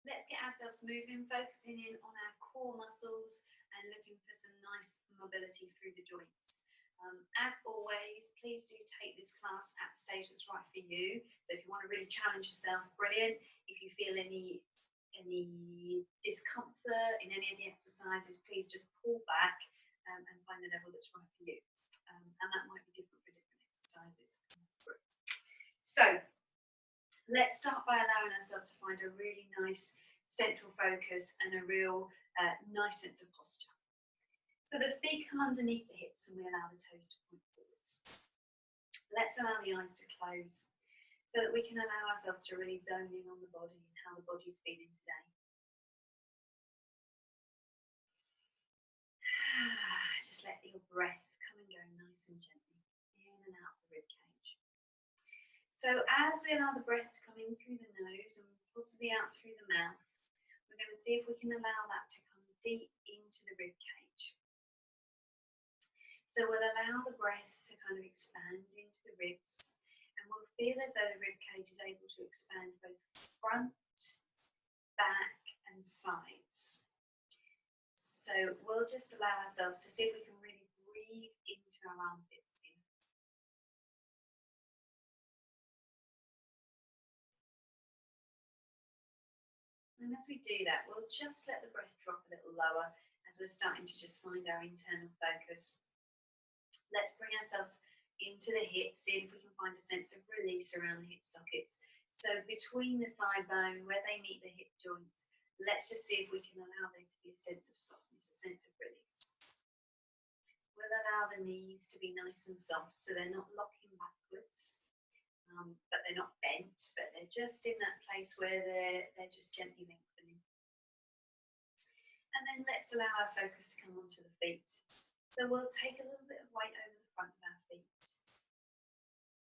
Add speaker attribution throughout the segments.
Speaker 1: Let's get ourselves moving, focusing in on our core muscles and looking for some nice mobility through the joints. As always, please do take this class at the stage that's right for you. So if you want to really challenge yourself, brilliant. If you feel any discomfort in any of the exercises, please just pull back and find the level that's right for you. And that might be different for different exercises. So let's start by allowing ourselves to find a really nice central focus and a real nice sense of posture. So the feet come underneath the hips and we allow the toes to point forwards. Let's allow the eyes to close so that we can allow ourselves to really zone in on the body and how the body's feeling today. Just let your breath come and go nice and gently in and out the rib cage. So as we allow the breath to come in through the nose and possibly out through the mouth, we're going to see if we can allow that to come deep into the rib cage. So we'll allow the breath to kind of expand into the ribs, and we'll feel as though the rib cage is able to expand both front, back and sides. So we'll just allow ourselves to see if we can really breathe into our armpits here. And as we do that, we'll just let the breath drop a little lower as we're starting to just find our internal focus. Let's bring ourselves into the hips, see if we can find a sense of release around the hip sockets. So between the thigh bone, where they meet the hip joints, let's just see if we can allow there to be a sense of softness, a sense of release. We'll allow the knees to be nice and soft, so they're not locking backwards, but they're not bent, but they're just in that place where they're just gently lengthening. And then let's allow our focus to come onto the feet. So we'll take a little bit of weight over the front of our feet.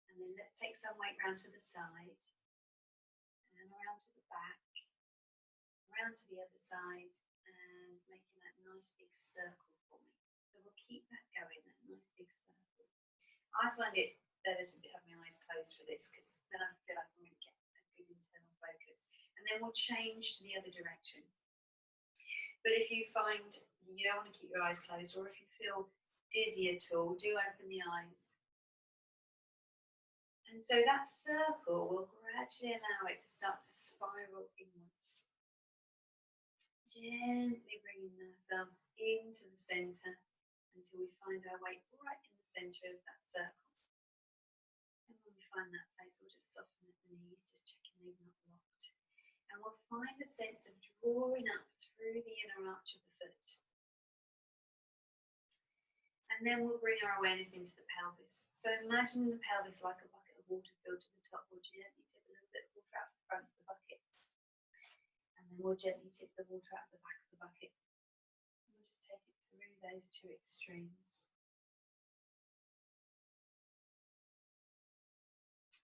Speaker 1: And then let's take some weight round to the side. And around to the back. Around to the other side. And making that nice big circle for me. So we'll keep that going, that nice big circle. I find it better to have my eyes closed for this, because then I feel like I'm going to get a good internal focus. And then we'll change to the other direction. But if you find you don't want to keep your eyes closed, or if you feel dizzy at all, do open the eyes. And so that circle will gradually allow it to start to spiral inwards. Gently bringing ourselves into the centre until we find our way right in the centre of that circle. And when we find that place, we'll just soften at the knees, just checking they've not locked. And we'll find a sense of drawing up through the inner arch of the foot. And then we'll bring our awareness into the pelvis. So imagine the pelvis like a bucket of water filled to the top. We'll gently tip a little bit of water out the front of the bucket. And then we'll gently tip the water out the back of the bucket. And we'll just take it through those two extremes.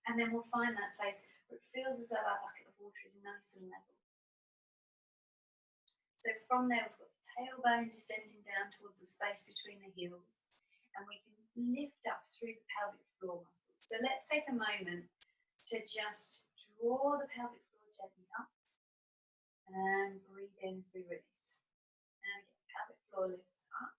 Speaker 1: And then we'll find that place where it feels as though our bucket of water is nice and level. So from there, we've got the tailbone descending down towards the space between the heels, and we can lift up through the pelvic floor muscles. So let's take a moment to just draw the pelvic floor gently up and breathe in as we release. And again, pelvic floor lifts up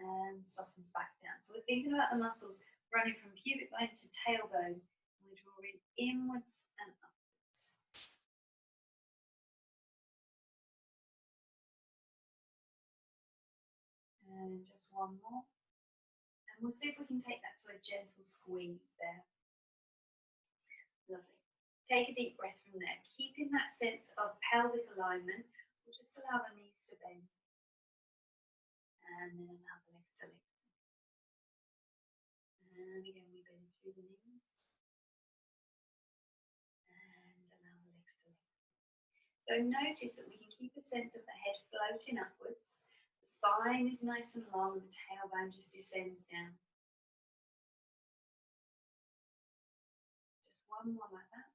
Speaker 1: and softens back down. So we're thinking about the muscles running from pubic bone to tailbone, and we're drawing inwards and up. And just one more. And we'll see if we can take that to a gentle squeeze there. Lovely. Take a deep breath from there. Keeping that sense of pelvic alignment, we'll just allow the knees to bend. And then allow the legs to lengthen. And again, we bend through the knees. And allow the legs to lengthen. So notice that we can keep a sense of the head floating upwards. The spine is nice and long, the tailbone just descends down. Just one more like that.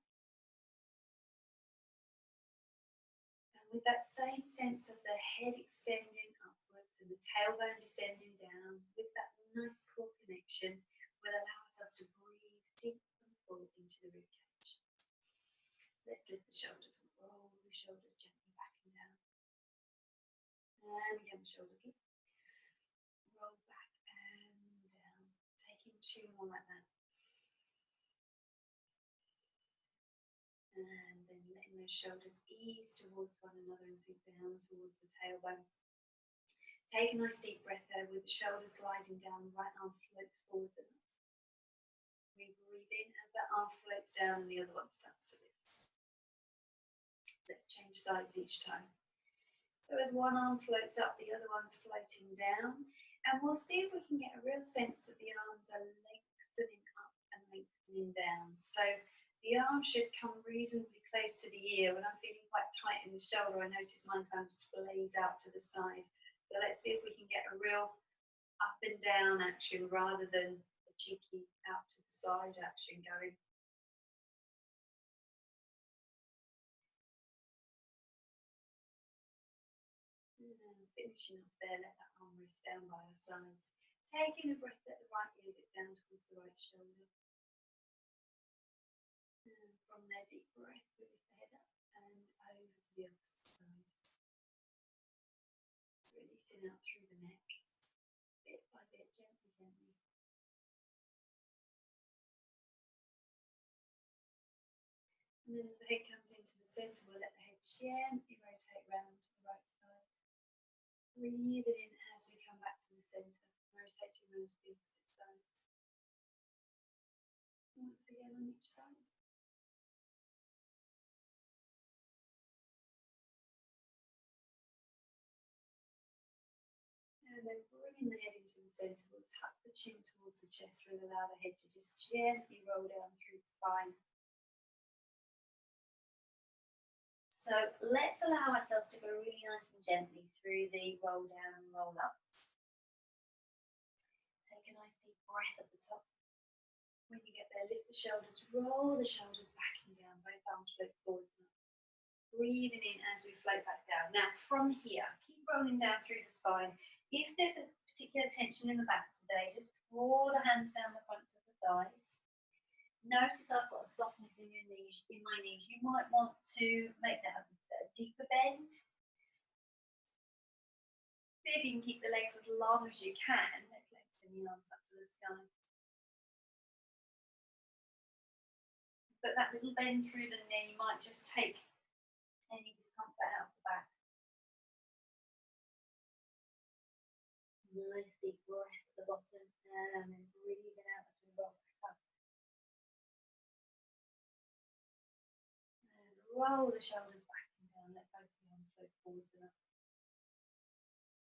Speaker 1: And with that same sense of the head extending upwards and the tailbone descending down, with that nice core connection, we'll allow ourselves to breathe deep and full into the ribcage. Let's lift the shoulders and roll the shoulders gently back and down. And again, the shoulders lift. Roll back and down. Taking 2 more like that. And then letting those shoulders ease towards one another and sink down towards the tailbone. Take a nice deep breath there with the shoulders gliding down, the right arm floats forwards and up. We breathe in as that arm floats down and the other one starts to lift. Let's change sides each time. So as one arm floats up, the other one's floating down. And we'll see if we can get a real sense that the arms are lengthening up and lengthening down. So the arm should come reasonably close to the ear. When I'm feeling quite tight in the shoulder, I notice mine kind of splays out to the side. So let's see if we can get a real up and down action rather than a cheeky out to the side action going. And finishing off there, let that arm rest down by our sides. Taking a breath, let the right ear dip down towards the right shoulder. And from there, deep breath, we lift the head up and over to the opposite side. Releasing out through the neck, bit by bit, gently, gently. And then as the head comes into the centre, we'll let the head gently rotate round to the right side. Breathe it in as we come back to the centre, rotating round to the opposite side. Once again on each side. And then bringing the head into the centre, we'll tuck the chin towards the chest and allow the head to just gently roll down through the spine. So let's allow ourselves to go really nice and gently through the roll down and roll up. Take a nice deep breath at the top. When you get there, lift the shoulders, roll the shoulders back and down, both arms float forwards and up. Breathing in as we float back down. Now from here, keep rolling down through the spine. If there's a particular tension in the back today, just draw the hands down the fronts of the thighs. Notice I've got a softness in your knees, in my knees. You might want to make that a deeper bend. See if you can keep the legs as long as you can. Let's lengthen the arms up to the sky. But that little bend through the knee might just take any discomfort out of the back. Nice deep breath at the bottom and then breathing out as we roll back up. And roll the shoulders back and down, let both the arms float forwards and up.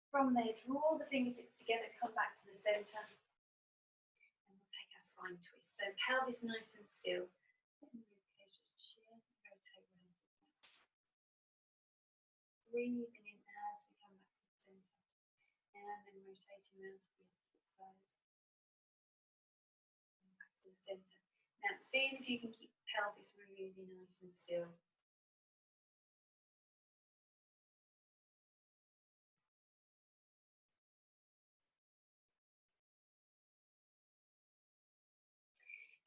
Speaker 1: From there, draw the fingertips together, come back to the centre, and we'll take our spine twist. So pelvis nice and still. Let the ribcage just gently rotate around to the west. Breathing in as we come back to the centre. And then rotating around to the opposite side. And back to the centre. Now, seeing if you can keep the pelvis really nice and still.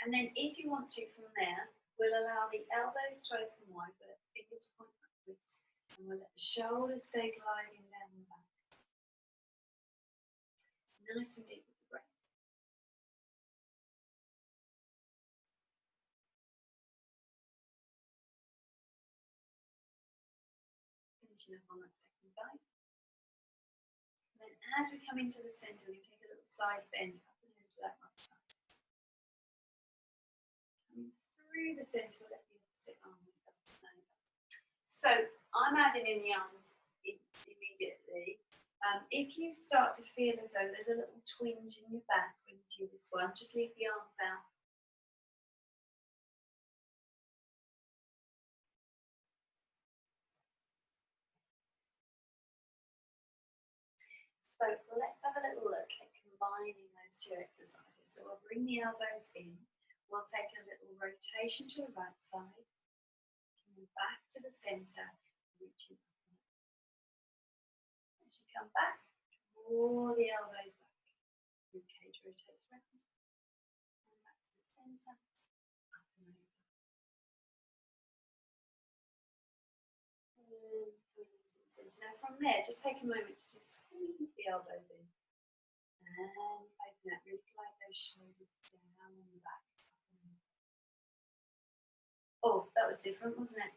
Speaker 1: And then if you want to, from there, we'll allow the elbows to open wide, but the fingers point upwards. And we'll let the shoulders stay gliding down the back. Nice and deep with the breath. Finishing up on that second side. And then as we come into the centre, we take a little side bend up and into that right side. Coming through the centre, we'll let the opposite arm lift up and over. So I'm adding in the arms immediately. If you start to feel as though there's a little twinge in your back when you do this one, just leave the arms out. So let's have a little look at combining those two exercises. So we'll bring the elbows in. We'll take a little rotation to the right side, coming back to the centre, reaching up. As you come back, draw the elbows back. Ribcage rotates round. And back to the centre, up and over. shoulders. Now from there, just take a moment to just squeeze the elbows in. And open up, really glide those shoulders down on the back. Oh, that was different, wasn't it?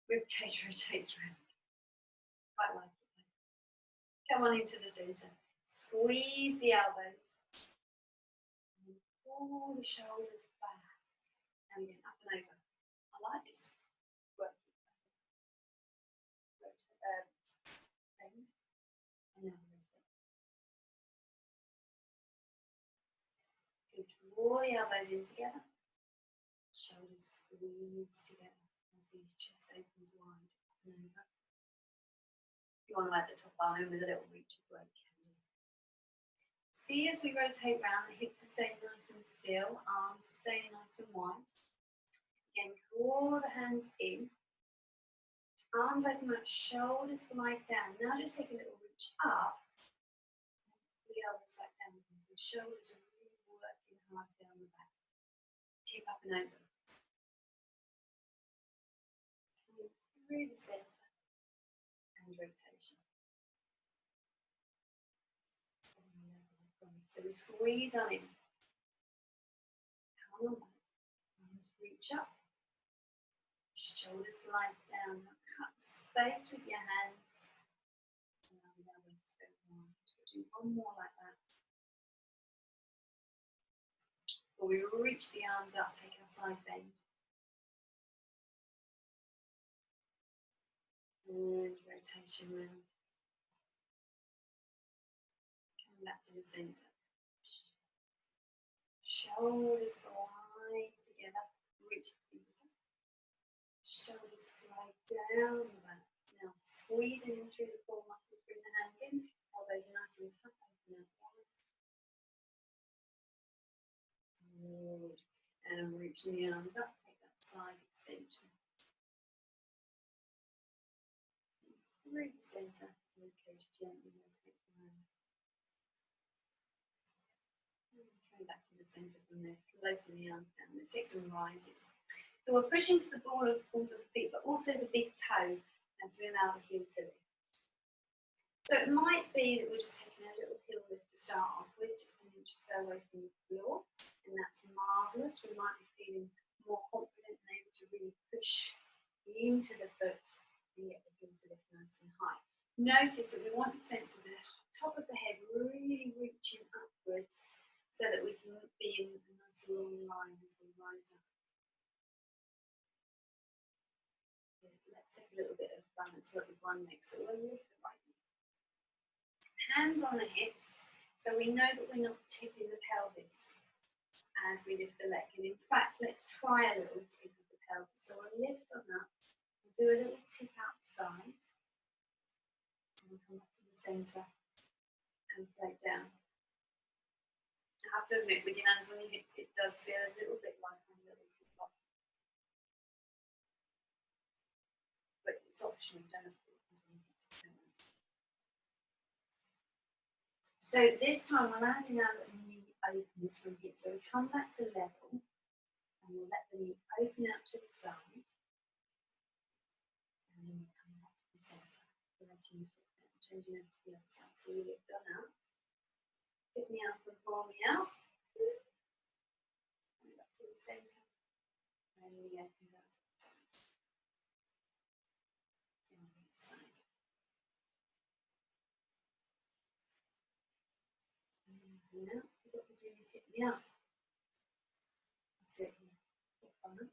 Speaker 1: Rib cage rotates round. Quite like it. Come on into the centre. Squeeze the elbows. And pull the shoulders back. And again, up and over. I like this work. Bend. And now rotate. Good. Draw the elbows in together. Shoulders squeeze together as the chest opens wide. Up and over. If you want to add the top arm in with a little reach as well, you can do. See as we rotate round, the hips are staying nice and still, arms are staying nice and wide. Again, draw the hands in. Arms open up, shoulders glide down. Now just take a little reach up. The elbows back down because the shoulders are really working hard down the back. Tip up and over. Coming through the centre and rotation. So we squeeze on in. Come on back. Arms reach up. Shoulders glide down. Now cut space with your hands. Allow the elbows to go wide. We'll do one more like that. Before we reach the arms up, take our side bend. And rotation round. Coming back to the centre. Shoulders glide together. Reach the fingers up. Shoulders glide down the back. Now squeezing in through the core muscles, bring the hands in. Elbows nice and tight. Open out wide. Good. And reaching the arms up. Take that side extension. Through the centre. Okay, gently rotate the hand. Coming back to the centre from there. Floating the arms down. Let's take some rises. So we're pushing to the balls of the feet, but also the big toe as we allow the heel to lift. So it might be that we're just taking a little heel lift to start off with, just an inch or so away from the floor, and that's marvellous. We might be feeling more confident and able to really push into the foot and get the heel to lift nice and high. Notice that we want a sense of the top of the head really reaching upwards so that we can be in a nice long line as we rise up. Let's take a little bit of balance work with one leg. So we'll lift the right knee. Hands on the hips, so we know that we're not tipping the pelvis as we lift the leg. And in fact, let's try a little tip of the pelvis. So we'll lift on that, we'll do a little tip outside, and we'll come back to the centre and float down. I have to admit, with your hands on your hips, it does feel a little bit like a little tip off. But it's optional, don't have to put it on your hips. So this time we're adding our little knee opens from here. So we come back to level and we'll let the knee open out to the side. And then we'll come back to the centre. Letting the foot down, changing over to the other side. So we lift on out. Pick me up and pull me out. Come back to the centre. And the knee opens out to the side. Down each side. And now you've got to do your tip me up. Let's do it here. Tip on up.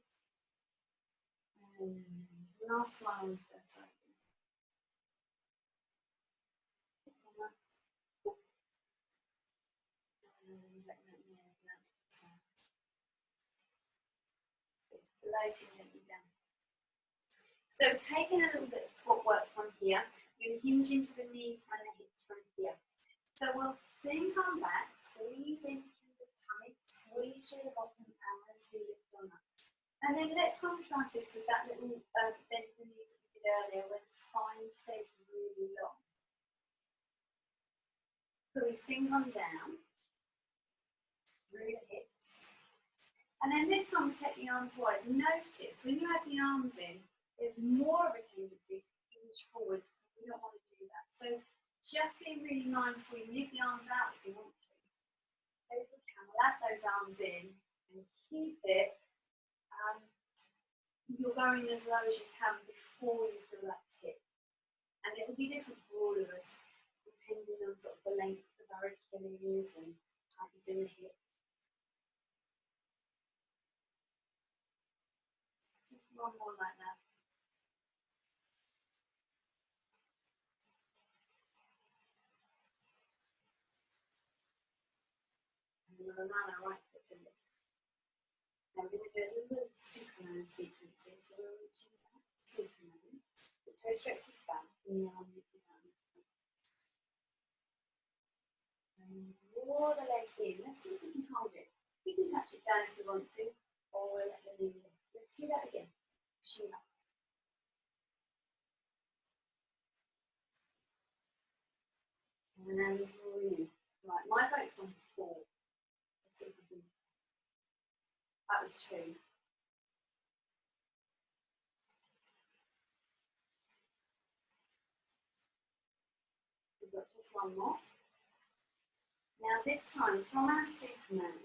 Speaker 1: And last one on the first side. Tip on up. And let that knee open out to the side. Good. Floating gently down. So taking a little bit of squat work from here, we're going to hinge into the knees and the hips from here. So we'll sink on back, squeeze in through the tummy, squeeze through the bottom as we lift on up. And then let's contrast this with that little bend of the knees that we did earlier where the spine stays really long. So we sink on down, through the hips. And then this time we take the arms wide. Notice when you add the arms in, there's more of a tendency to hinge forwards You don't want to do that. So just being really mindful, you leave the arms out if you want to. If we can, we'll add those arms in and keep it. You're going as low as you can before you feel that tip. And it will be different for all of us, depending on sort of the length of our Achilles and tightness in the hip. Just one more like that. And we'll allow our right foot to lift. Now we're going to do a little Superman sequence here. So we're reaching back, Superman. The toe stretches back and the arm reaches out. And draw the leg in. Let's see if we can hold it. You can touch it down if you want to, or we'll let the knee lift. Let's do that again. Pushing up. And then draw in. Right, my vote's on 4. Let's see if we can. That was 2. We've got just one more. Now this time, from our Superman,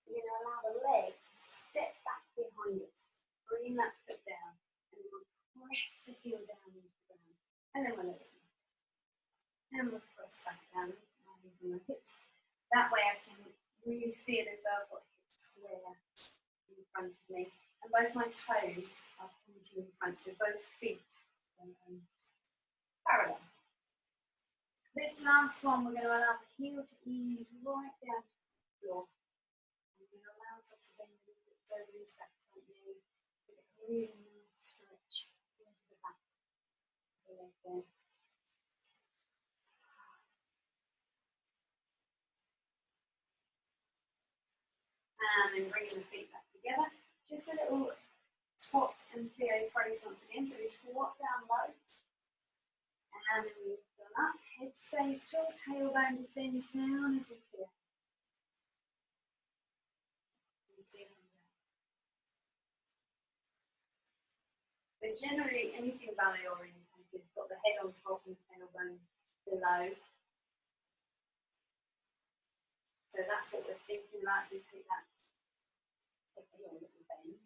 Speaker 1: we're going to allow the leg to step back behind us. Bring that foot down, and we'll press the heel down into the ground. And then we'll let it go. And we'll press back down, from the hips. That way I can really feel as though I've got hips square in front of me. And both my toes are pointing in front, so both feet parallel. This last one, we're going to allow the heel to ease right down to the floor. And we're going to allow ourselves to bend a little bit further into that front knee. Get a really nice stretch into the back of the leg there. And then bringing the feet back together. Just a little squat and plie phrase once again. So we squat down low. And then we lift them up. Head stays tall, tailbone descends down as we plie. So generally, anything ballet oriented has got the head on top and the tailbone below. So that's what we're thinking about as we take that little bend.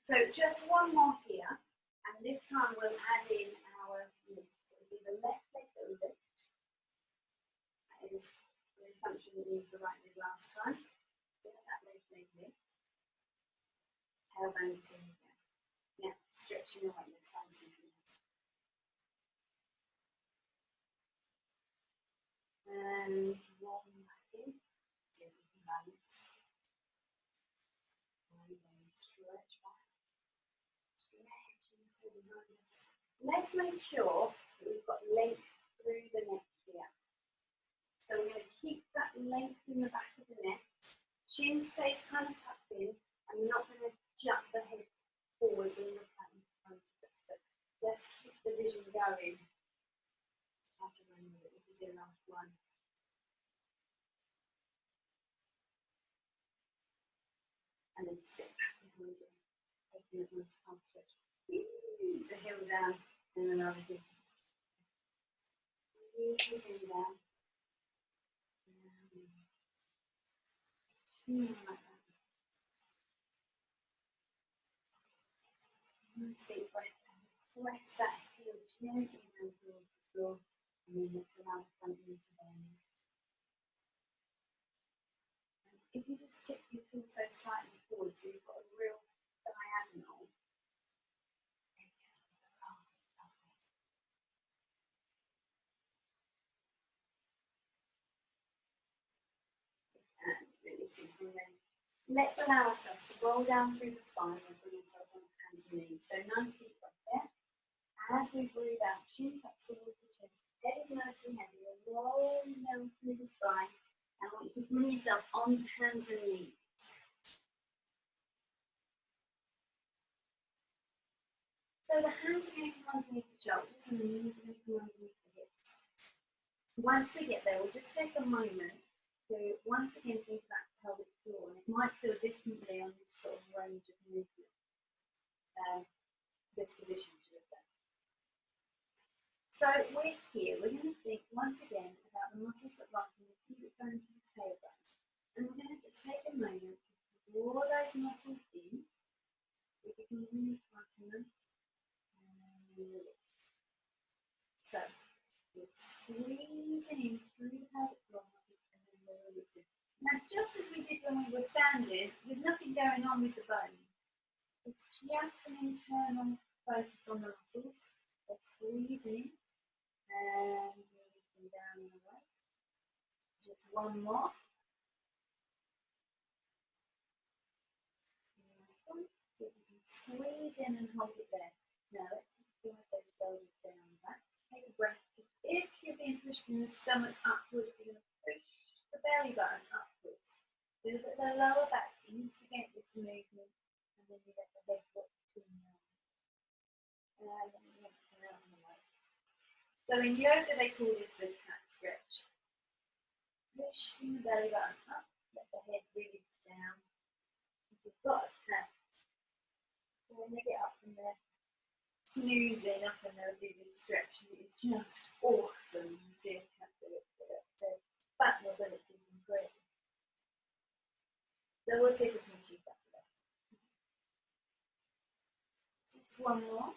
Speaker 1: So just one more here, and this time we'll add in our lift. It'll be the left leg that will lift. That is the assumption that we used the right leg last time. Get that left leg lift. Tailbone descends down. Now stretching away the sides of your head. And roll back in. See if we can balance. And then stretch back. Stretch into behind us. Let's make sure that we've got length through the neck here. So we're going to keep that length in the back of the neck. Chin stays kind of tucked in, and we're not going to jump the head forwards and look at in front of us. But just keep the vision going. Start to remember that this is your last one. And then sit back behind you. Taking a nice calf stretch. Ease the heel down and allow the heel to just easing down. Like that. Nice deep breath. Press that heel gently down towards the floor, and then let's allow the front knee to bend. And if you just tip your torso slightly forward, so you've got a real diagonal. And releasing from there. Let's allow ourselves to roll down through the spine and bring ourselves on the hands and knees. So nice deep breath there. As we breathe out, chin tucks towards the chest, head is nice and heavy. You're rolling down through the spine. And I want you to bring yourself onto hands and knees. So the hands are going to come underneath the shoulders and the knees are going to come underneath the hips. Once we get there, we'll just take a moment to once again think about the pelvic floor. And it might feel differently on this sort of range of movement, this position, should I say. So we're here, we're going to think once again about the muscles that run from the pubic bone to the tailbone. And we're going to just take a moment to draw those muscles in. We can really tighten them and release. So we're squeezing in through the pelvic floor muscles and then we're releasing. Now, just as we did when we were standing, there's nothing going on with the bone. It's just an internal focus on the muscles. We're squeezing and releasing down and away. Just one more. Nice one. So you can squeeze in and hold it there. Now let's drive those shoulders down and back. Take a breath. If you're being pushed in the stomach upwards, you're going to push the belly button upwards. So look at the lower back, instigate this movement, and then you let the head drop between the arms. And then you let it out and away. So in yoga they call this the cat stretch. Pushing the belly button up, let the head release down. If you've got a cat, when they get up from there, snoozing up and they'll do this stretch, and it's just awesome. You see a cat do it, their back mobility is incredible. So we'll see if we can achieve that today. Just one more.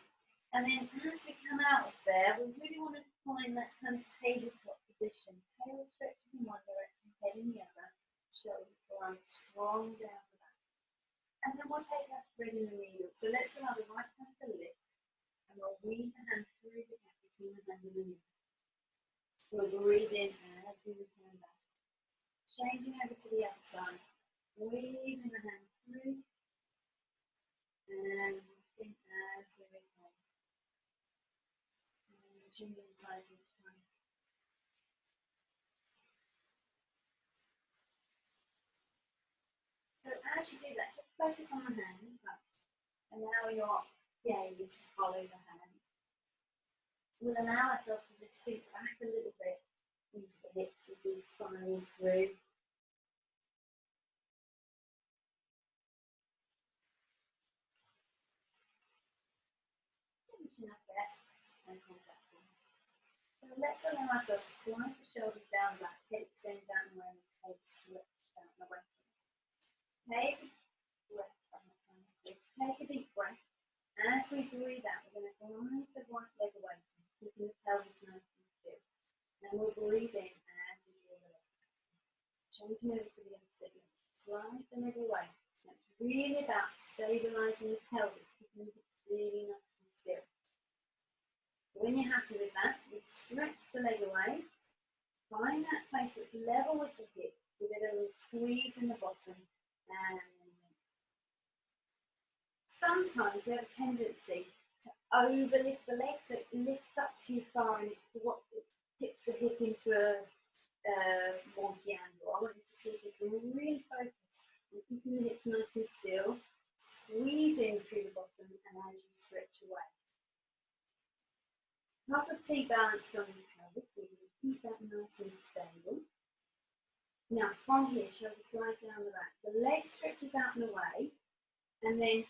Speaker 1: And then as we come out of there, we really want to find that kind of tabletop position. Tail stretches in one direction, head in the other, shoulders blind, strong down the back. And then we'll take that thread in the needle. So let's allow the right hand to lift, and we'll weave the hand through the gap between the hand and the needle. So we'll breathe in as we return back. Changing over to the other side. Weaving the hand through, and lifting as we return. Changing side each time. So as you do that, just focus on the hand, and allow your gaze to follow the hand. We'll allow ourselves to just sink back a little bit into the hips as we spiral through. Finishing up there and hold that forward. So let's allow ourselves to glide the shoulders down back, head extends out and away, and head stretched out and away. Take a breath on the front. Let's take a deep breath. As we breathe out, we're going to glide the right leg away, keeping the pelvis nice and still. And we'll breathe in as we draw the leg back. Changing over to the opposite leg. Slide the leg away. That's really about stabilising the pelvis, keeping the hips really nice and still. When you're happy with that, you stretch the leg away. Find that place where it's level with the hip. Give it a little squeeze in the bottom. And sometimes we have a tendency to overlift the leg, so it lifts up too far and it tips the hip into a wonky angle. I want you to see if you can really focus on keeping the hips nice and still, squeezing through the bottom, and as you stretch away. Cup of tea balanced on the pelvis, so you can keep that nice and stable. Now from here, shoulders slide down the back. The leg stretches out and away, and then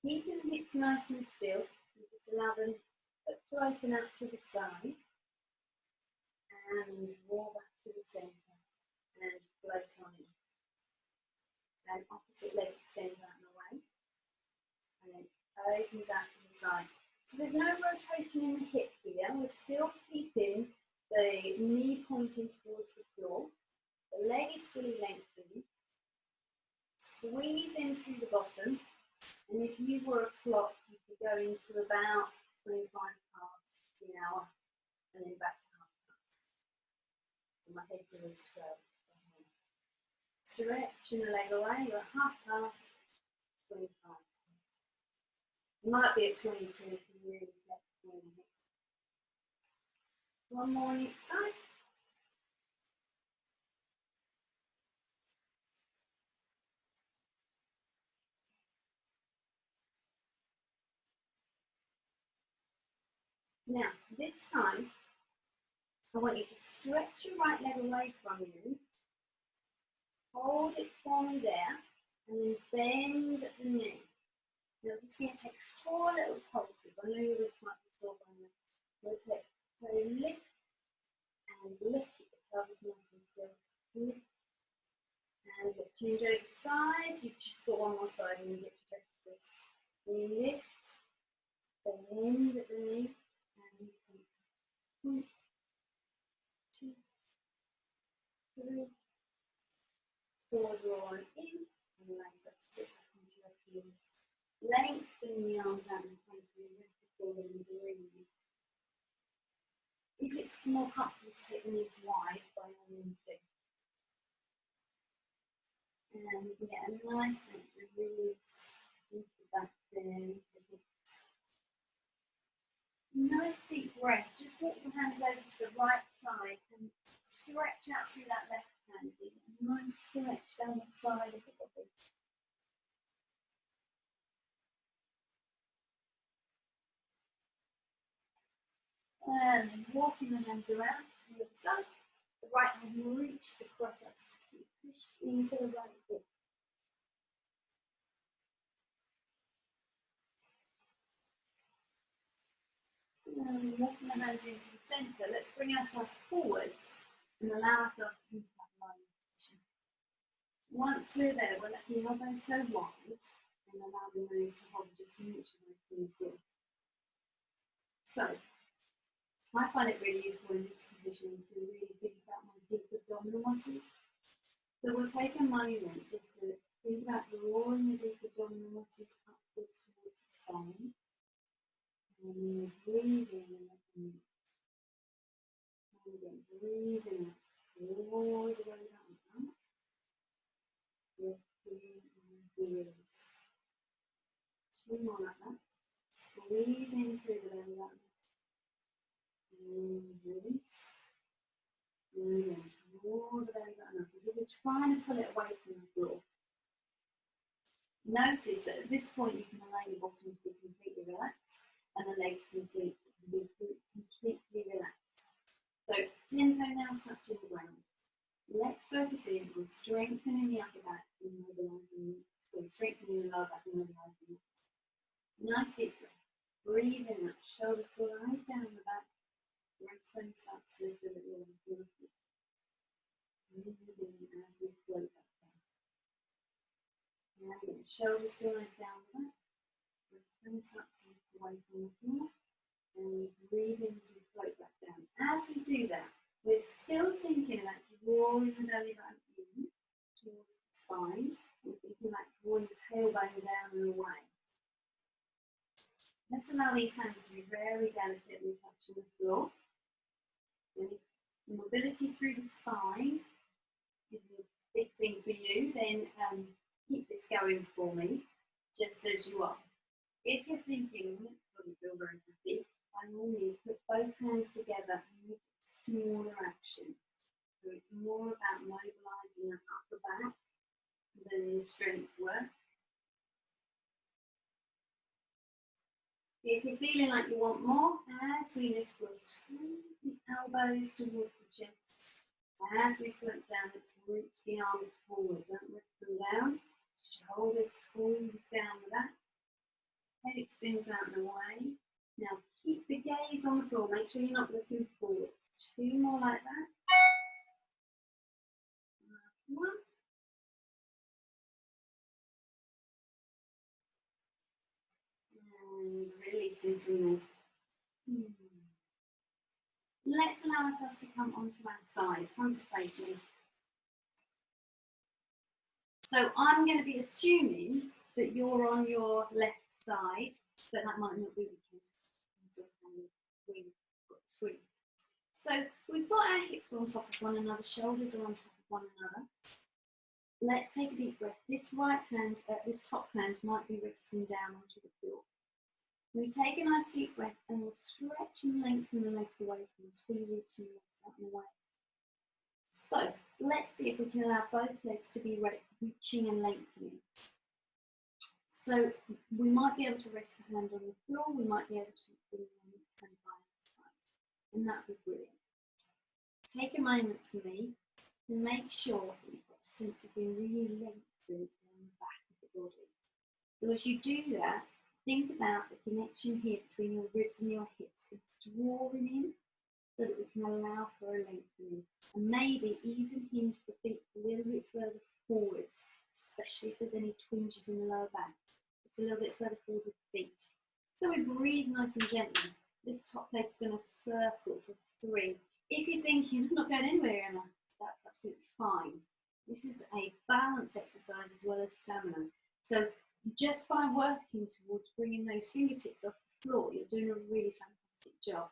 Speaker 1: keeping the hips nice and still, you just allow them to open out to the side, and draw back to the centre, and float on in. And opposite leg extends out and away, and then opens out to the side. So there's no rotation in the hip here. We're still keeping the knee pointing towards the floor. The leg is fully lengthened. Squeeze in through the bottom. And if you were a clock, you could go into about 25 past the hour and then back to half past. So my head's always 12. Stretching the leg away, you're at half past, 25. You might be at 22 if you're really flexible in the hip. One more on each side. Now, this time, I want you to stretch your right leg away from you, hold it for me there, and then bend the knee. Now, I'm just going to take 4 little pulses. I know your wrist might be sore by now. We'll take So lift and lift, keep the pelvis nice and still. Lift and lift. Change over side. You've just got one more side and you get to rest this. Lift, bend at the knee, and you can point, 2, 3, 4, draw on in, and legs up to sit back into your heels. Lengthen the arms out in front of you, rest the forehead and breathe. If it's more comfortable to take the knees wide, by all means do. And you can get a nice sense of release into the back there, into the hips. Nice deep breath. Just walk the hands over to the right side and stretch out through that left hand. A nice stretch down the side of the body. And walking the hands around to the other side. The right hand reaches across us. Push into the right foot. And walking the hands into the centre. Let's bring ourselves forwards and allow ourselves to come to that lying position. Once we're there, we'll let the elbows go wide and allow the nose to hover just an inch away from the floor. So, I find it really useful in this position to really think about my deep abdominal muscles. So we'll take a moment just to think about drawing the deep abdominal muscles upwards towards the spine. And breathe in and let them mix. And again, breathe in all the way down. Lifting as we release. 2 more like that. Squeeze in through the belly button. And release. And again, draw the belly button up as if you're trying to pull it away from the floor. Notice that at this point you can allow your bottom to be completely relaxed and the legs completely relaxed. So 10 toe nails touching the ground. Let's focus in on strengthening the upper back and mobilising, strengthening the lower back and mobilising. Nice deep breath. Breathe in that, shoulders glide down the back, breastbone starts to lift a little on the feet. Breathe in as we float back down. And again, shoulders glide down the back, breastbone starts to lift away from the floor, and we breathe in as we float back down. As we do that, we're still thinking about drawing the belly button in towards the spine. We're thinking about drawing the tailbone down and away. Let's allow these hands to be very delicately touching the floor. And if mobility through the spine is a big thing for you, then keep this going for me, just as you are. If you're thinking, it doesn't feel very happy, by all means, put both hands together and make a smaller action. So it's more about mobilising the upper back than the strength work. If you're feeling like you want more, as we lift, we'll squeeze the elbows towards the chest. As we float down, let's reach the arms forward. Don't rest them down. Shoulders squeeze down the back. Head extends out and away. Now keep the gaze on the floor. Make sure you're not looking forward. 2 more like that. Last one. And releasing from there. Let's allow ourselves to come onto our side. Come to face me. So I'm going to be assuming that you're on your left side, but that might not be the case. So we've got our hips on top of one another, shoulders are on top of one another. Let's take a deep breath. This right hand, this top hand might be resting down onto the floor. We take a nice deep breath and we'll stretch and lengthen the legs away from us, fully reaching the legs out and away. So let's see if we can allow both legs to be reaching and lengthening. So we might be able to rest the hand on the floor, we might be able to put the hand by the side, and that would be brilliant. Take a moment for me to make sure that you've got a sense of being really lengthened down the back of the body. So as you do that, think about the connection here between your ribs and your hips, drawing in so that we can allow for a lengthening. And maybe even hinge the feet a little bit further forwards, especially if there's any twinges in the lower back. Just a little bit further forward with the feet. So we breathe nice and gently. This top leg's going to circle for 3. If you're thinking, I'm not going anywhere, Emma, that's absolutely fine. This is a balance exercise as well as stamina. So just by working towards bringing those fingertips off the floor, you're doing a really fantastic job.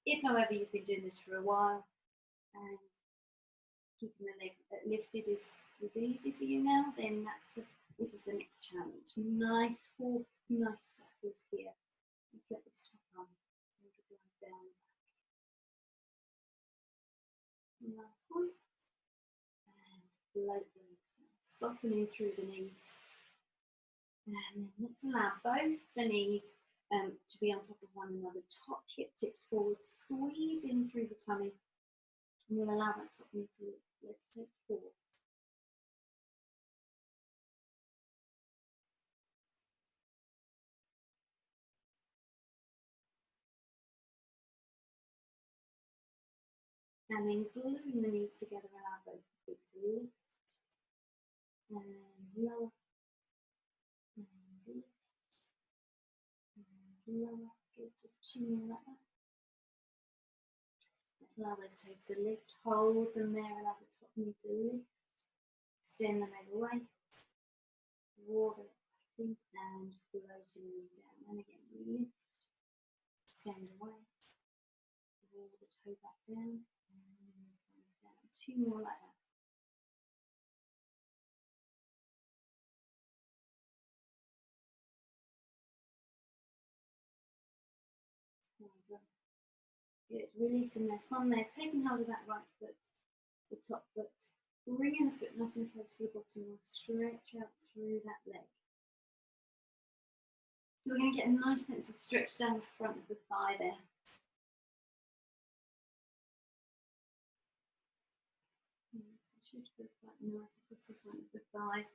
Speaker 1: If, however, you've been doing this for a while and keeping the leg lifted is easy for you now, then this is the next challenge. Nice 4 nice circles here. Let's let this top arm down. Last one. And light release. Softening through the knees. And then let's allow both the knees to be on top of one another. Top hip tips forward, squeeze in through the tummy. And we'll allow that top knee to lift. Let's take 4. And then gluing the knees together, allow both feet to lift and lower and lift and lower. Good, just chinning like that. Let's allow those toes to lift, hold them there, allow the top knee to lift, extend the leg away, draw the leg back in and float the knee down. And again, lift, extend away, draw the toe back down, and comes down. 2 more like that. Good, releasing there from there, taking hold of that right foot, the top foot, bringing the foot nice and close to the bottom, we'll stretch out through that leg. So we're going to get a nice sense of stretch down the front of the thigh there. This should feel quite nice across the front of the thigh.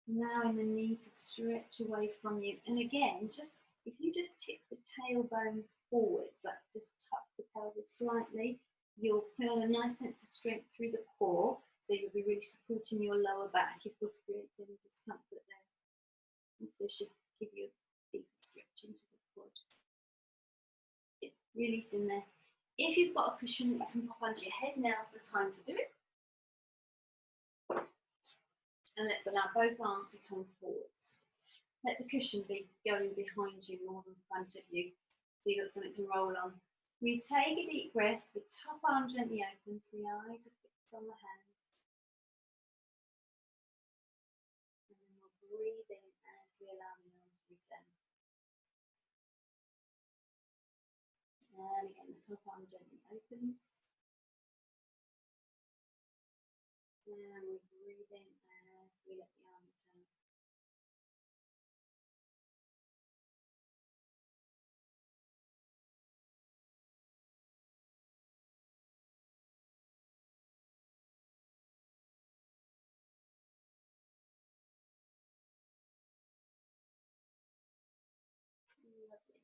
Speaker 1: Allowing the knee to stretch away from you. And again, just if you just tip the tailbone forwards, like just tuck the pelvis slightly, you'll feel a nice sense of strength through the core. So you'll be really supporting your lower back if this creates any discomfort there. Also should give you a deeper stretch into the quad. It's releasing there. If you've got a cushion that you can pop under your head, now's the time to do it. And let's allow both arms to come forwards. Let the cushion be going behind you more than in front of you, so you've got something to roll on. We take a deep breath, the top arm gently opens, the eyes are fixed on the hand. And then we'll breathe in as we allow the arm to return. And again, the top arm gently opens. And we breathe in as we let the arm return. Lovely.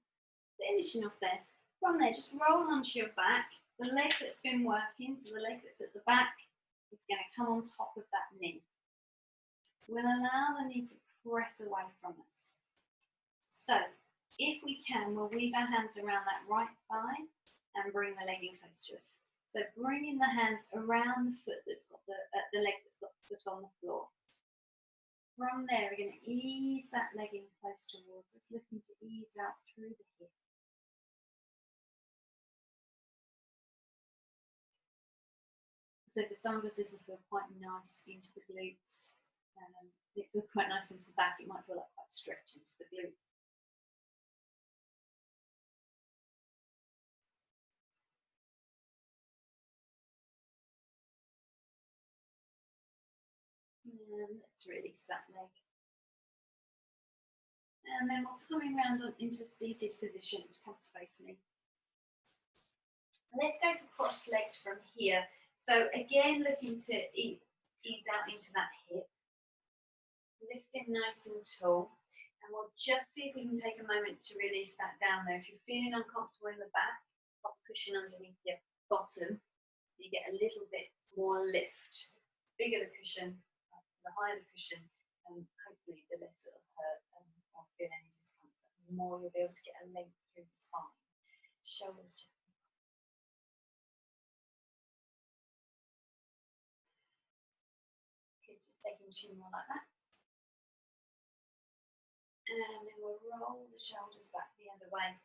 Speaker 1: Finishing off there. From there, just roll onto your back. The leg that's been working, so the leg that's at the back, is going to come on top of that knee. We'll allow the knee to press away from us. So, if we can, we'll weave our hands around that right thigh and bring the leg in close to us. So bringing the hands around the foot that's got the leg that's got the foot on the floor. From there, we're going to ease that leg in close towards us, looking to ease out through the hip. So for some of us, this will feel quite nice into the glutes. It feels quite nice into the back. It might feel like quite stretch into the glute. And let's release that leg. And then we're coming round into a seated position to come to face me. Let's go for cross-legged from here. So again, looking to ease out into that hip. Lifting nice and tall. And we'll just see if we can take a moment to release that down there. If you're feeling uncomfortable in the back, pop cushion underneath your bottom, so you get a little bit more lift. The bigger the cushion, the higher the cushion, and hopefully the less it'll hurt and not feel any discomfort. The more you'll be able to get a length through the spine. Shoulders gently. Okay, just taking 2 more like that. And then we'll roll the shoulders back the other way.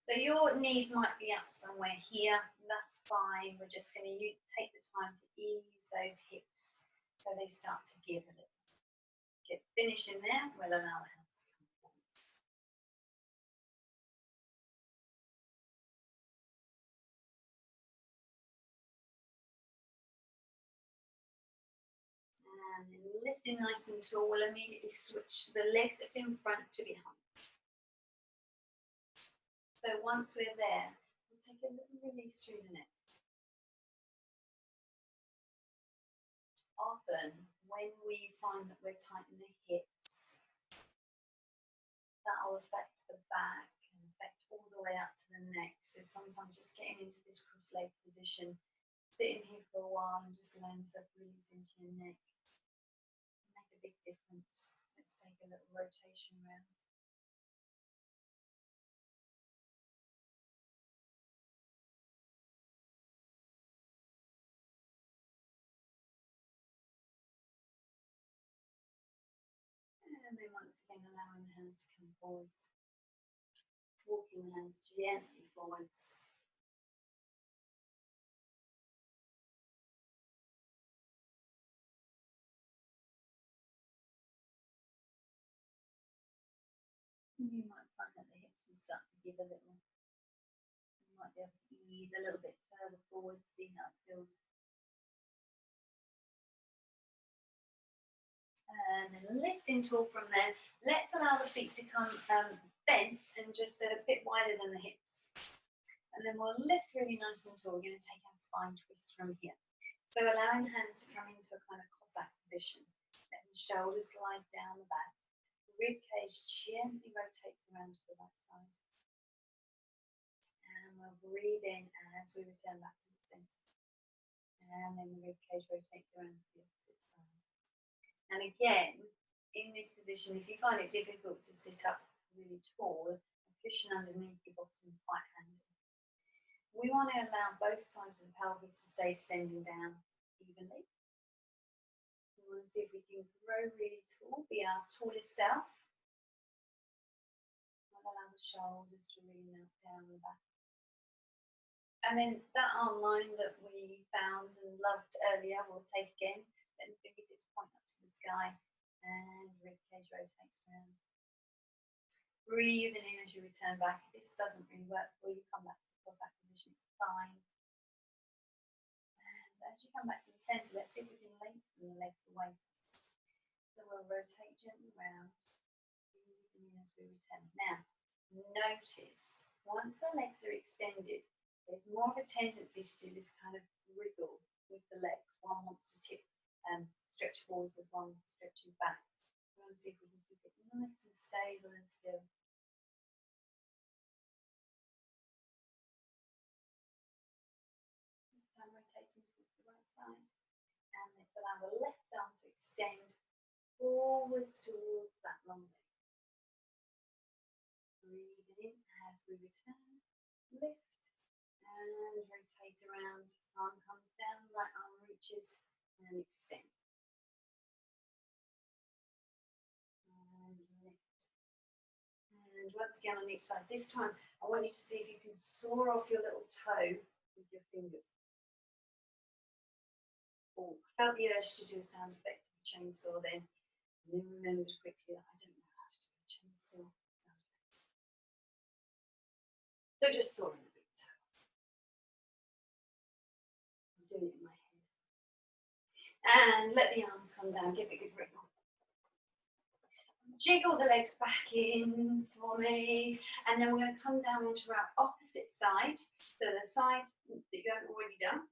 Speaker 1: So your knees might be up somewhere here, that's fine. We're just going to take the time to ease those hips so they start to give a little. Get finishing there, we'll allow the hands to come forwards. And then lifting nice and tall, we'll immediately switch the leg that's in front to behind. So once we're there, we'll take a little release through the neck. Often, when we find that we're tight in the hips, that will affect the back and affect all the way up to the neck. So sometimes just getting into this cross-leg position, sitting here for a while and just allowing yourself to release into your neck can make a big difference. Let's take a little rotation around. And then once again, allowing the hands to come forwards. Walking the hands gently forwards. You might find that the hips will start to give a little. You might be able to ease a little bit further forward, see how it feels. And then lifting tall from there. Let's allow the feet to come bent and just a bit wider than the hips. And then we'll lift really nice and tall. We're going to take our spine twist from here. So allowing the hands to come into a kind of Cossack position. Letting the shoulders glide down the back. The rib cage gently rotates around to the right side. And we'll breathe in as we return back to the centre. And then the rib cage rotates around to the opposite side. And again, in this position, if you find it difficult to sit up really tall, a cushion underneath your bottom is quite handy. We want to allow both sides of the pelvis to stay descending down evenly. We want to see if we can grow really tall, be our tallest self. And allow the shoulders to really melt down the back. And then that arm line that we found and loved earlier, we'll take again. Then fingertips point up to the sky and rib cage rotates around. Breathing in as you return back. If this doesn't really work for you, come back to the Cossack position, it's fine. And as you come back to the centre, let's see if we can lengthen the legs away. So we'll rotate gently around, breathing in as we return. Now, notice, once the legs are extended, there's more of a tendency to do this kind of wriggle with the legs. One wants to tip and stretch forwards as one stretching back. We want to see if we can keep it nice and stable and still. This time rotating towards the right side. And let's allow the left arm to extend forwards towards that long leg. Breathing in as we return. Lift and rotate around. Arm comes down, right arm reaches and extend. And lift. And once again on each side. This time I want you to see if you can saw off your little toe with your fingers. Oh, I felt the urge to do a sound effect of a chainsaw then. And then remembered quickly that I don't know how to do a chainsaw sound effect. So just sawing the big toe. I'm doing it in my head. And let the arms come down, give it a good wriggle. Jiggle the legs back in for me, and then we're going to come down onto our opposite side, so the side that you haven't already done.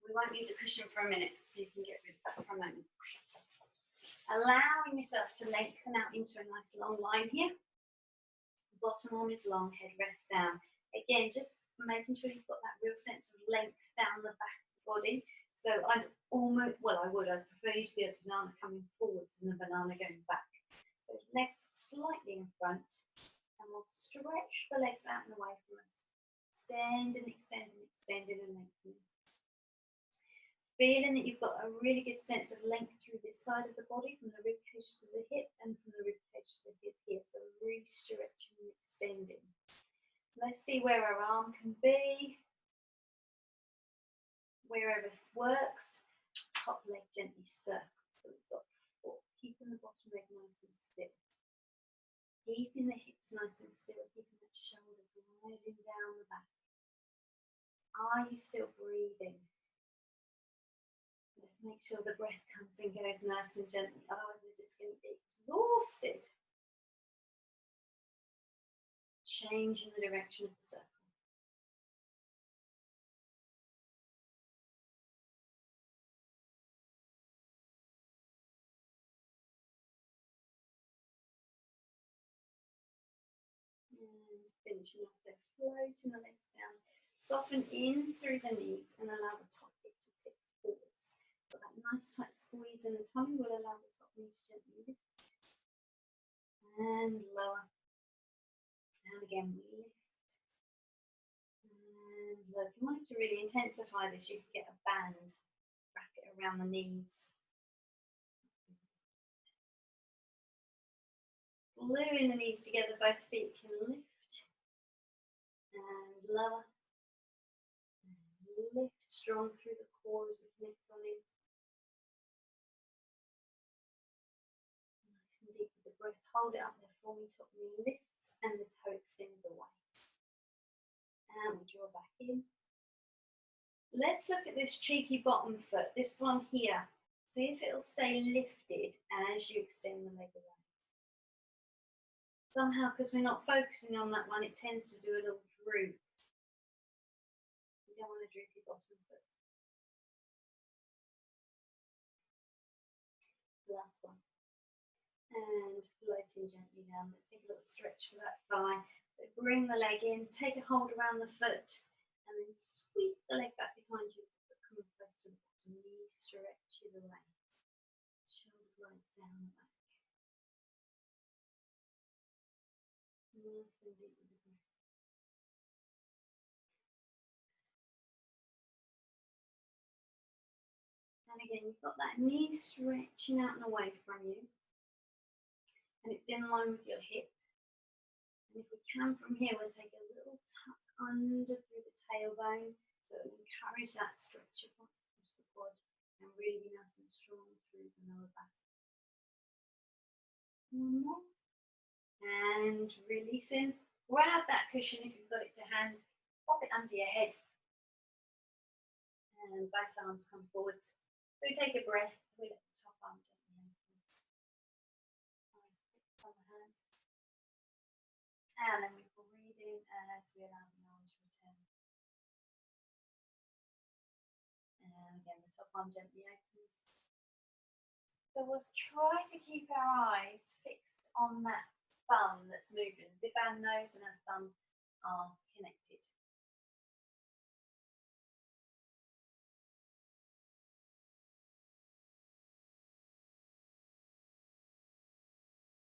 Speaker 1: We won't need the cushion for a minute, so you can get rid of that for a moment. Allowing yourself to lengthen out into a nice long line here. Bottom arm is long, head rests down. Again, just making sure you've got that real sense of length down the back of the body. So I'd prefer you to be a banana coming forwards and a banana going back. So legs slightly in front, and we'll stretch the legs out and away from us. Extend and extend and extend and lengthen. Feeling that you've got a really good sense of length through this side of the body, from the rib cage to the hip and from the rib cage to the hip here. So really stretching and extending. Let's see where our arm can be. Wherever this works, top leg gently circle. So we've got 4, keeping the bottom leg nice and still. Keeping the hips nice and still, keeping that shoulder gliding down the back. Are you still breathing? Let's make sure the breath comes and goes nice and gently, otherwise we're just going to be exhausted. Changing the direction of the circle. And finishing off there, floating the legs down. Soften in through the knees and allow the top hip to tip forwards. Got that nice tight squeeze in the tummy will allow the top knee to gently lift. And lower. And again, lift. And low. If you wanted to really intensify this, you could get a band, wrap it around the knees. Gluing the knees together, both feet can lift. And lower. And lift strong through the core as we connect on in. Nice and deep with the breath. Hold it up there for me. Top knee lifts and the toe extends away. And we draw back in. Let's look at this cheeky bottom foot, this one here. See if it'll stay lifted as you extend the leg away. Somehow, because we're not focusing on that one, it tends to do a little droop. You don't want a droopy bottom foot. Last one. And floating gently down. Let's take a little stretch for that thigh. So bring the leg in, take a hold around the foot, and then sweep the leg back behind you. Coming close to the bottom, knee stretches away. Shoulder glides down the back. Nice and deep with the breath. And again, you've got that knee stretching out and away from you. And it's in line with your hip. And if we can from here, we'll take a little tuck under through the tailbone. So it will encourage that stretch across the quad and really be nice and strong through the lower back. One more. And releasing. Grab that cushion if you've got it to hand. Pop it under your head. And both arms come forwards. So we take a breath. We let the top arm gently open. Eyes fixed on the hand. And then we breathe in as we allow the arms to return. And again, the top arm gently opens. So we'll try to keep our eyes fixed on that thumb that's moving, as if our nose and our thumb are connected.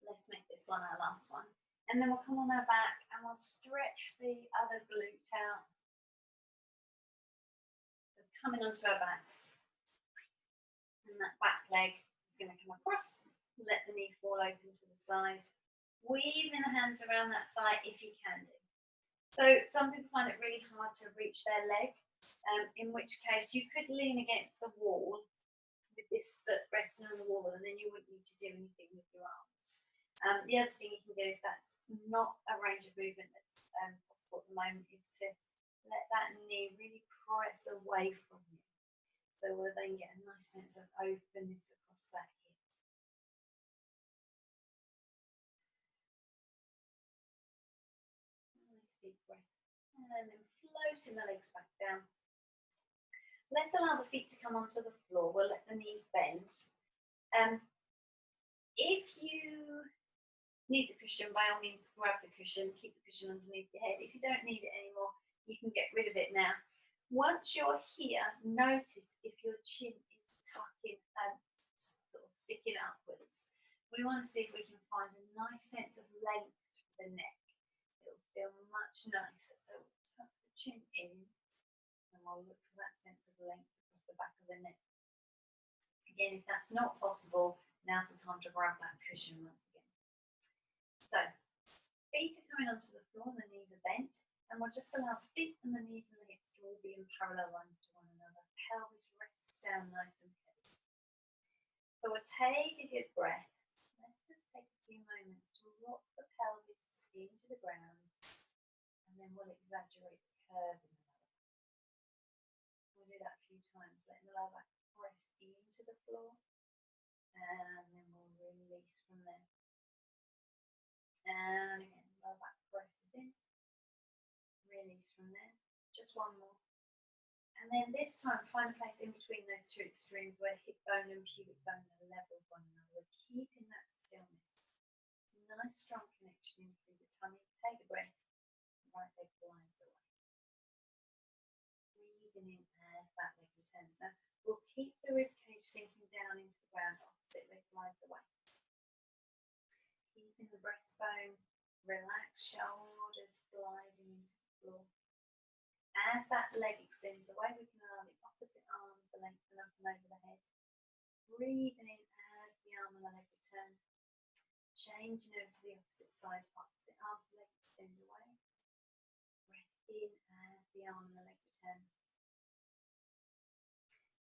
Speaker 1: Let's make this one our last one. And then we'll come on our back and we'll stretch the other glute out. So coming onto our backs. And that back leg is going to come across. Let the knee fall open to the side. Weaving the hands around that thigh if you can do. So some people find it really hard to reach their leg, in which case you could lean against the wall with this foot resting on the wall, and then you wouldn't need to do anything with your arms. The other thing you can do, if that's not a range of movement that's possible at the moment, is to let that knee really press away from you. So we'll then get a nice sense of openness across that hip. Nice deep breath. And then floating the legs back down. Let's allow the feet to come onto the floor. We'll let the knees bend. If you Need the cushion, by all means grab the cushion, keep the cushion underneath your head. If you don't need it anymore, you can get rid of it now. Once you're here, notice if your chin is tucking and sort of sticking upwards. We want to see if we can find a nice sense of length for the neck. It'll feel much nicer. So we'll tuck the chin in and we'll look for that sense of length across the back of the neck. Again, if that's not possible, now's the time to grab that cushion once again. So, feet are coming onto the floor and the knees are bent, and we'll just allow the feet and the knees and the hips to all be in parallel lines to one another. Pelvis rests down nice and heavy. So we'll take a good breath. Let's just take a few moments to rock the pelvis into the ground, and then we'll exaggerate the curve in the lower back. We'll do that a few times, letting the lower back press into the floor, and then we'll release from there. And again, lower back presses in, release from there. Just one more. And then this time, find a place in between those two extremes where hip bone and pubic bone are level with one another. We're keeping that stillness. It's a nice strong connection in through the tummy. Take a breath, right leg glides away. Breathing in as that leg returns. Now, we'll keep the rib cage sinking down into the ground, opposite leg glides away. Keeping the breastbone, relaxed shoulders gliding into the floor. As that leg extends away, we can allow the opposite arm to lengthen up and over the head. Breathing in as the arm and the leg return. Changing over to the opposite side, opposite arm to leg extend away. Breath in as the arm and the leg return.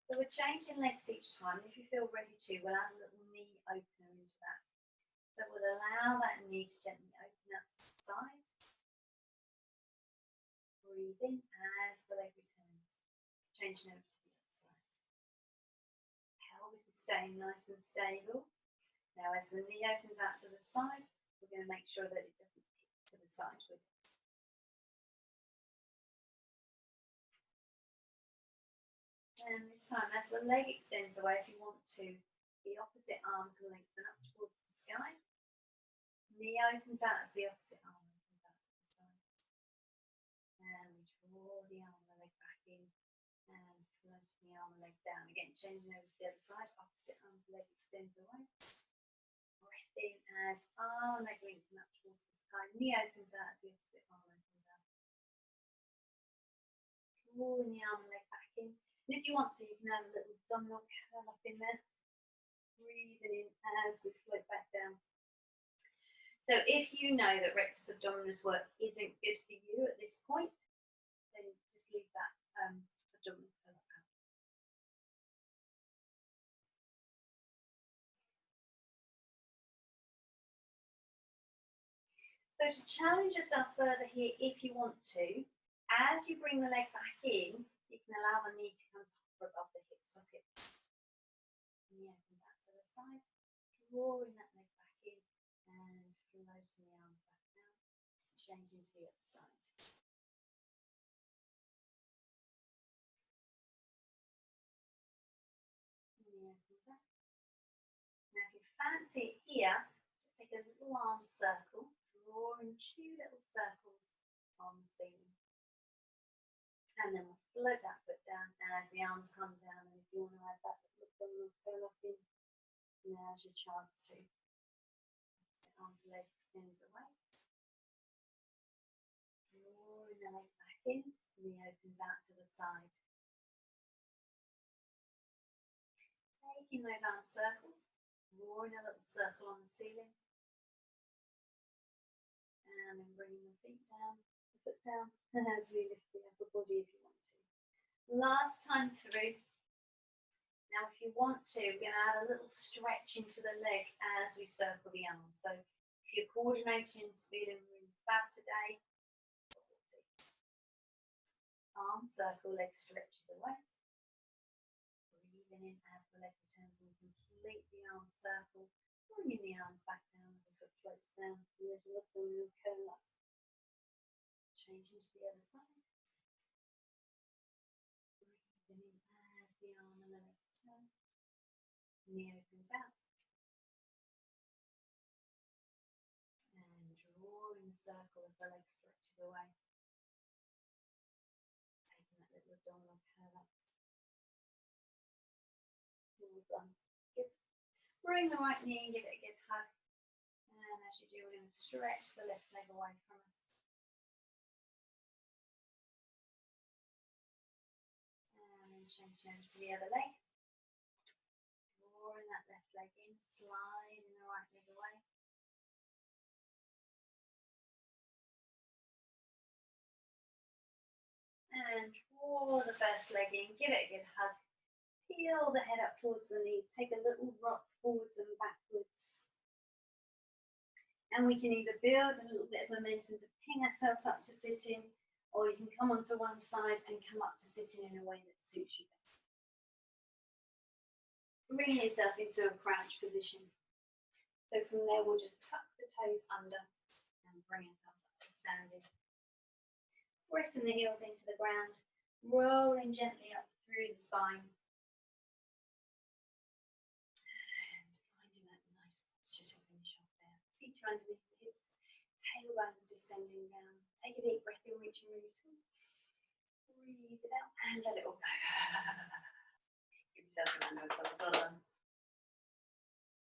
Speaker 1: So we're changing legs each time. If you feel ready to, we'll add a little knee opener into that. So we'll allow that knee to gently open up to the side. Breathe in as the leg returns. Changing over to the other side. Pelvis is staying nice and stable. Now as the knee opens out to the side, we're going to make sure that it doesn't tip to the side with it. And this time, as the leg extends away, if you want to, the opposite arm can lengthen up towards the sky. Knee opens out as the opposite arm opens out to the side. And we draw the arm and the leg back in and float the arm and leg down. Again, changing over to the other side, opposite arm's leg extends away. Breath in as arm and leg lengthen up towards the sky. Knee opens out as the opposite arm opens out. Drawing the arm and leg back in. And if you want to, you can add a little abdominal curl up in there. Breathing in as we float back down. So if you know that rectus abdominis work isn't good for you at this point, then just leave that abdominal curl out. So to challenge yourself further here, if you want to, as you bring the leg back in, you can allow the knee to come above the hip socket. Knee opens out to the side, drawing that leg back in and floating the arms back down, changing to the other side. Knee opens up. Now if you fancy it here, just take a little arm circle, drawing two little circles on the ceiling. And then we'll float that foot down as the arms come down, and if you want to add that little curl up in, now's your chance to. Arms leg extends away. Drawing the leg back in, knee opens out to the side. Taking those arm circles, drawing a little circle on the ceiling. And then bringing the feet down, the foot down, as we lift the upper body if you want to. Last time through. Now if you want to, we're going to add a little stretch into the leg as we circle the arms. So if you're coordinating and feeling really fab today, arm circle, leg stretches away. Breathing in as the leg returns and complete the arm circle. Bringing the arms back down, the foot floats down, little abdominal curl up. Changing to the other side. Breathing in as the arm and the leg return. Knee opens out. in the circle as the leg stretches away. Taking that little abdominal curl up. Well done. Good. Bring the right knee and give it a good hug. And as you do, we're going to stretch the left leg away from us. And then change over to the other leg. Drawing that left leg in, sliding the right leg away. And draw the first leg in, give it a good hug. Peel the head up towards the knees, take a little rock forwards and backwards. And we can either build a little bit of momentum to ping ourselves up to sitting, or you can come onto one side and come up to sitting in a way that suits you better. Bringing yourself into a crouch position. So from there, we'll just tuck the toes under and bring ourselves up to standing. Pressing the heels into the ground, rolling gently up through the spine. And finding that nice posture to finish off there. Feet are underneath the hips, tailbones descending down. Take a deep breath in, reach and release. Breathe it out and let it all go. Give yourself a round of applause. Well done.